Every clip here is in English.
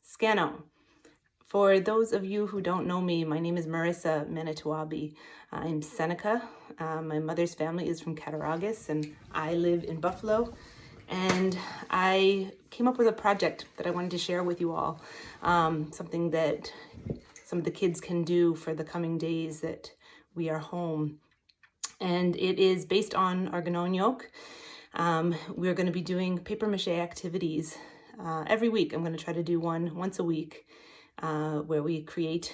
Scano. For those of you who don't know me, my name is Marissa Manitowabi. I'm Seneca. My mother's family is from Cattaraugus and I live in Buffalo. And I came up with a project that I wanted to share with you all. Something that some of the kids can do for the coming days that we are home. And it is based on Haudenosaunee. We're going to be doing paper mache activities every week. I'm going to try to do one once a week where we create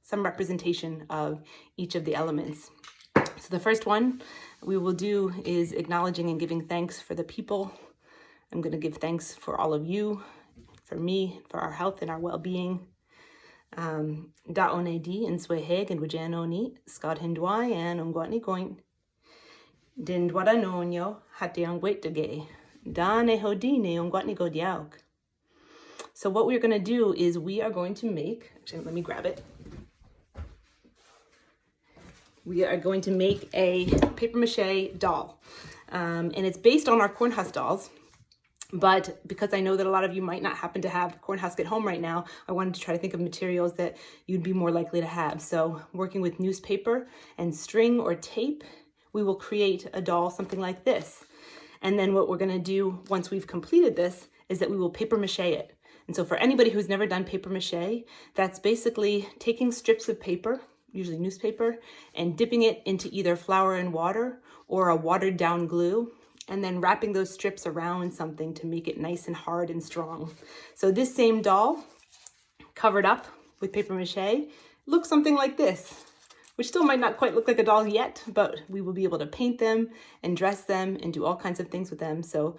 some representation of each of the elements. So the first one we will do is acknowledging and giving thanks for the people. I'm going to give thanks for all of you, for me, for our health and our well-being. Da-one di and sweheg and wajanoni, Scott hindwai and ungwatni goin. Din dwada nonyo, hate angwet dege. Da ne hodine ungwatni godiauk. So what we're going to do is we are going to make, actually let me grab it. We are going to make a paper mache doll. And it's based on our corn husk dolls. But because I know that a lot of you might not happen to have corn husk at home right now, I wanted to try to think of materials that you'd be more likely to have. So working with newspaper and string or tape, we will create a doll something like this. And then what we're going to do once we've completed this is that we will paper mache it. And so for anybody who's never done paper mache, that's basically taking strips of paper, usually newspaper, and dipping it into either flour and water or a watered down glue, and then wrapping those strips around something to make it nice and hard and strong. So this same doll, covered up with paper mache, looks something like this, which still might not quite look like a doll yet, but we will be able to paint them and dress them and do all kinds of things with them. So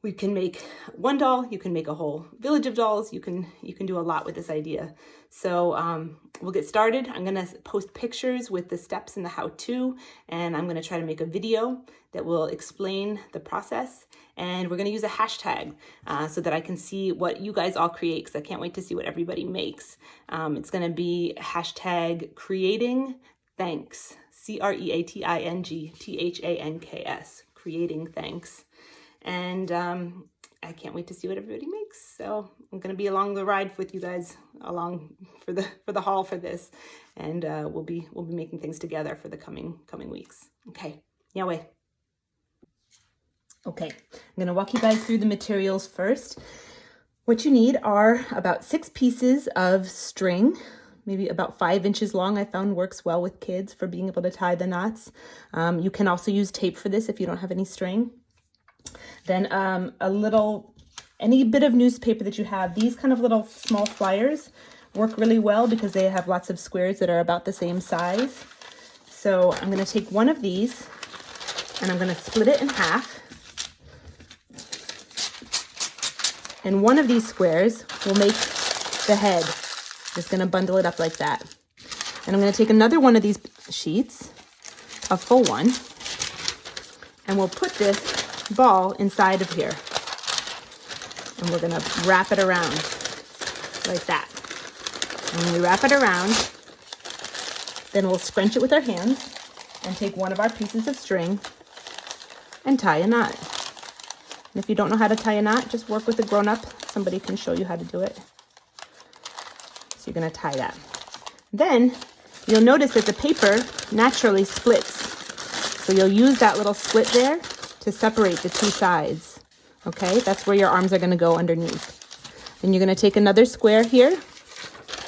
we can make one doll, you can make a whole village of dolls, you can do a lot with this idea. So we'll get started. I'm gonna post pictures with the steps and the how-to, and I'm gonna try to make a video that will explain the process. And we're gonna use a hashtag so that I can see what you guys all create, because I can't wait to see what everybody makes. It's gonna be hashtag creating thanks, CREATING THANKS, creating thanks. And I can't wait to see what everybody makes. So I'm going to be along the ride with you guys along for the haul for this, and we'll be making things together for the coming weeks. Okay, Yahweh. Okay, I'm going to walk you guys through the materials first. What you need are about 6 pieces of string, maybe about 5 inches long. I found works well with kids for being able to tie the knots. You can also use tape for this if you don't have any string. Then any bit of newspaper that you have. These kind of little small flyers work really well because they have lots of squares that are about the same size. So I'm going to take one of these and I'm going to split it in half. And one of these squares will make the head. Just going to bundle it up like that. And I'm going to take another one of these sheets, a full one, and we'll put this ball inside of here, and we're going to wrap it around like that. And when we wrap it around, then we'll scrunch it with our hands and take one of our pieces of string and tie a knot. And if you don't know how to tie a knot, just work with a grown-up. Somebody can show you how to do it. So you're going to tie that. Then you'll notice that the paper naturally splits, so you'll use that little split there to separate the two sides. Okay, that's where your arms are going to go underneath. Then you're going to take another square here,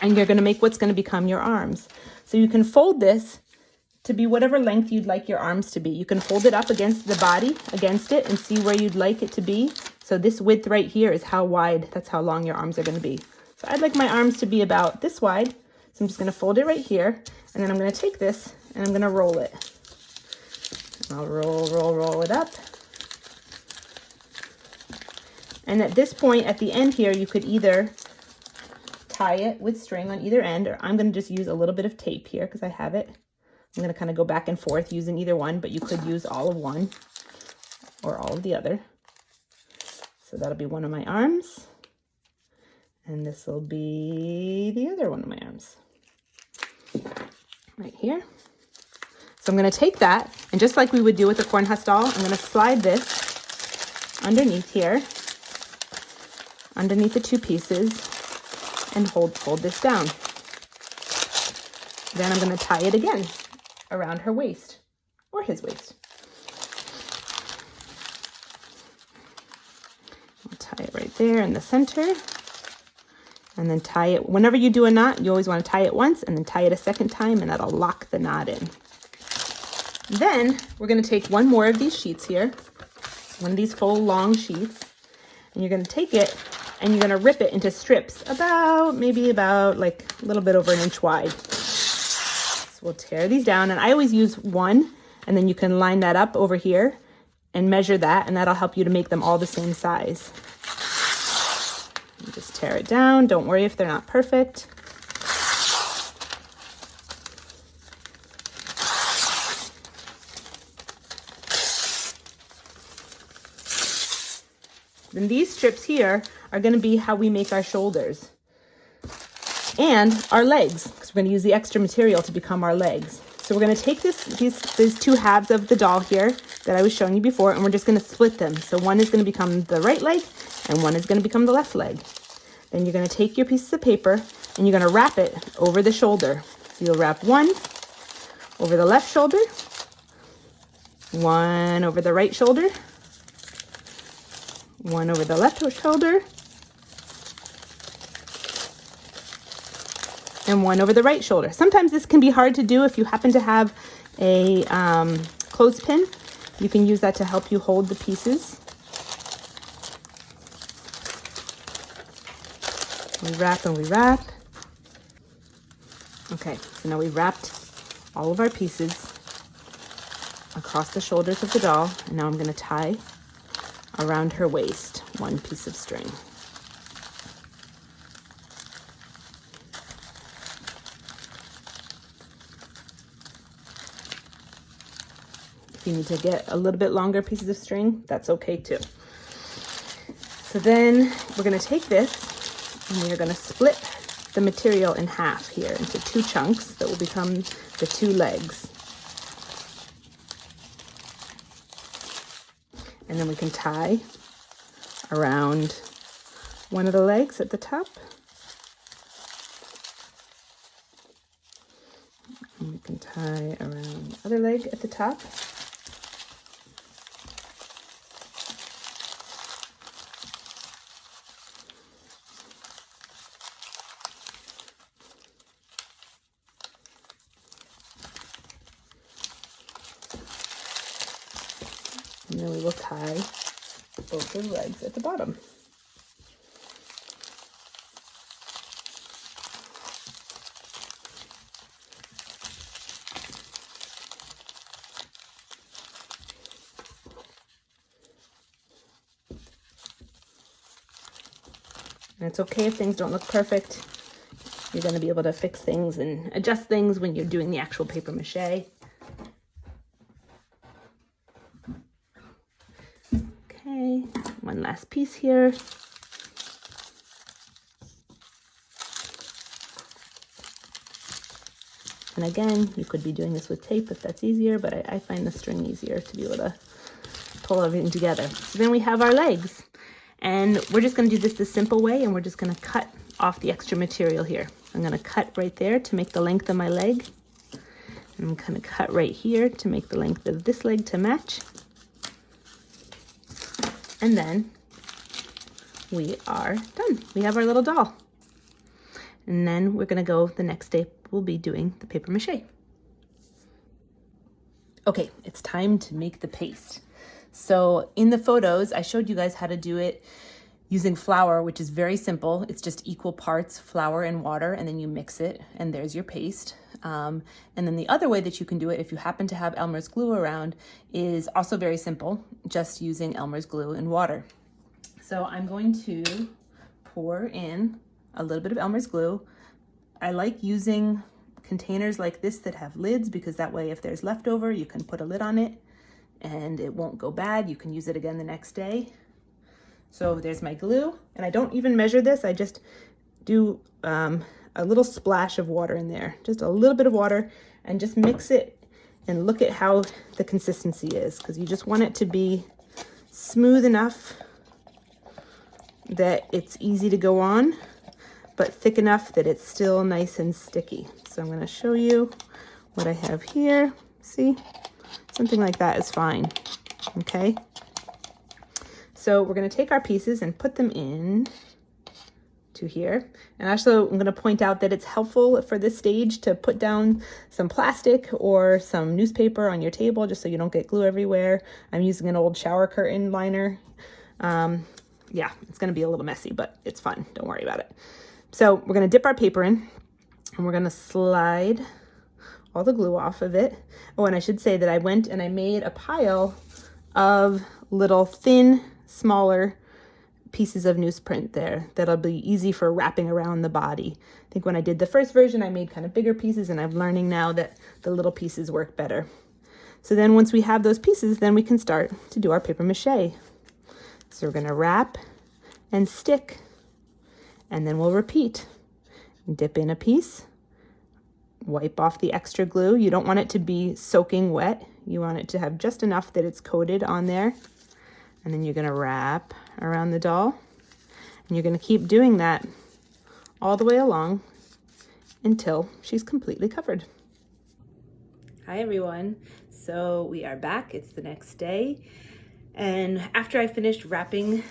and you're going to make what's going to become your arms. So you can fold this to be whatever length you'd like your arms to be. You can fold it up against the body, against it, and see where you'd like it to be. So this width right here is how wide, that's how long your arms are going to be. So I'd like my arms to be about this wide. So I'm just going to fold it right here, and then I'm going to take this and I'm going to roll it. And I'll roll it up. And at this point, at the end here, you could either tie it with string on either end, or I'm going to just use a little bit of tape here because I have it. I'm going to kind of go back and forth using either one, but you could use all of one or all of the other. So that'll be one of my arms. And this will be the other one of my arms. Right here. So I'm going to take that, and just like we would do with the corn husk doll, I'm going to slide this underneath here, underneath the two pieces, and hold this down. Then I'm going to tie it again around her waist or his waist. I'll tie it right there in the center. And then tie it. Whenever you do a knot, you always want to tie it once and then tie it a second time, and that'll lock the knot in. Then we're going to take one more of these sheets here, one of these full long sheets, and you're going to take it and you're going to rip it into strips maybe about like a little bit over 1 inch wide. So we'll tear these down, and I always use one, and then you can line that up over here and measure that, and that'll help you to make them all the same size. You just tear it down. Don't worry if they're not perfect. Then these strips here are going to be how we make our shoulders and our legs, because we're going to use the extra material to become our legs. So we're going to take these two halves of the doll here that I was showing you before, and we're just going to split them. So one is going to become the right leg and one is going to become the left leg. Then you're going to take your pieces of paper and you're going to wrap it over the shoulder. So you'll wrap one over the left shoulder, one over the right shoulder, one over the left shoulder, and one over the right shoulder. Sometimes this can be hard to do if you happen to have a clothespin. You can use that to help you hold the pieces. We wrap and we wrap. Okay, so now we've wrapped all of our pieces across the shoulders of the doll, and now I'm going to tie around her waist one piece of string. If you need to get a little bit longer pieces of string, that's okay too. So then we're going to take this and we are going to split the material in half here into two chunks that will become the two legs. And then we can tie around one of the legs at the top. And we can tie around the other leg at the top. And then we will tie both the legs at the bottom. And it's okay if things don't look perfect. You're going to be able to fix things and adjust things when you're doing the actual paper mache. Okay, one last piece here. And again, you could be doing this with tape if that's easier, but I find the string easier to be able to pull everything together. So then we have our legs. And we're just going to do this the simple way, and we're just going to cut off the extra material here. I'm going to cut right there to make the length of my leg. And I'm going to cut right here to make the length of this leg to match. And then we are done. We have our little doll. And then we're going to go, the next day we'll be doing the paper mache. Okay, it's time to make the paste. So in the photos, I showed you guys how to do it using flour, which is very simple. It's just equal parts flour and water, and then you mix it, and there's your paste. And then the other way that you can do it, if you happen to have Elmer's glue around, is also very simple, just using Elmer's glue and water. So I'm going to pour in a little bit of Elmer's glue. I like using containers like this that have lids, because that way if there's leftover, you can put a lid on it and it won't go bad. You can use it again the next day. So there's my glue, and I don't even measure this. I just do a little splash of water in there, just a little bit of water, and just mix it and look at how the consistency is, because you just want it to be smooth enough that it's easy to go on, but thick enough that it's still nice and sticky. So I'm going to show you what I have here. See? Something like that is fine. Okay? So we're going to take our pieces and put them in to here. And also I'm going to point out that it's helpful for this stage to put down some plastic or some newspaper on your table just so you don't get glue everywhere. I'm using an old shower curtain liner. Yeah, it's going to be a little messy, but it's fun. Don't worry about it. So we're going to dip our paper in and we're going to slide all the glue off of it. Oh, and I should say that I went and I made a pile of little thin, smaller pieces of newsprint there that'll be easy for wrapping around the body. I think when I did the first version, I made kind of bigger pieces, and I'm learning now that the little pieces work better. So then once we have those pieces, then we can start to do our paper mache. So we're going to wrap and stick, and then we'll repeat. Dip in a piece, wipe off the extra glue. You don't want it to be soaking wet. You want it to have just enough that it's coated on there. And then you're going to wrap around the doll, and you're going to keep doing that all the way along until she's completely covered. Hi everyone. So we are back. It's the next day. And after I finished wrapping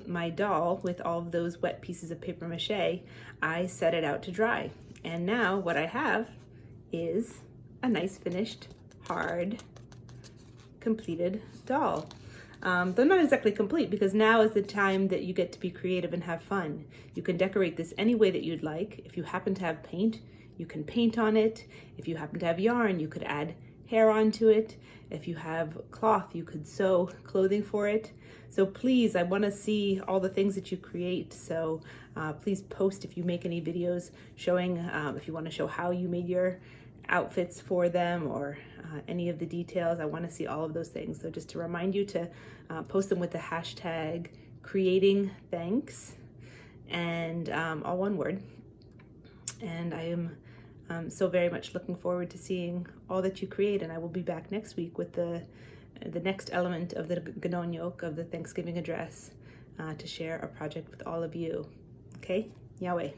my doll with all of those wet pieces of paper mache, I set it out to dry. And now what I have is a nice finished, hard, completed doll. Though not exactly complete, because now is the time that you get to be creative and have fun. You can decorate this any way that you'd like. If you happen to have paint, you can paint on it. If you happen to have yarn, you could add hair onto it. If you have cloth, you could sew clothing for it. So please, I want to see all the things that you create. So please post if you make any videos showing, if you want to show how you made your outfits for them, or any of the details. I want to see all of those things. So just to remind you to post them with the hashtag creatingthanks, and all one word. And I am so very much looking forward to seeing all that you create, and I will be back next week with the next element of the Ganonyok, of the Thanksgiving address, to share a project with all of you. Okay? Yahweh.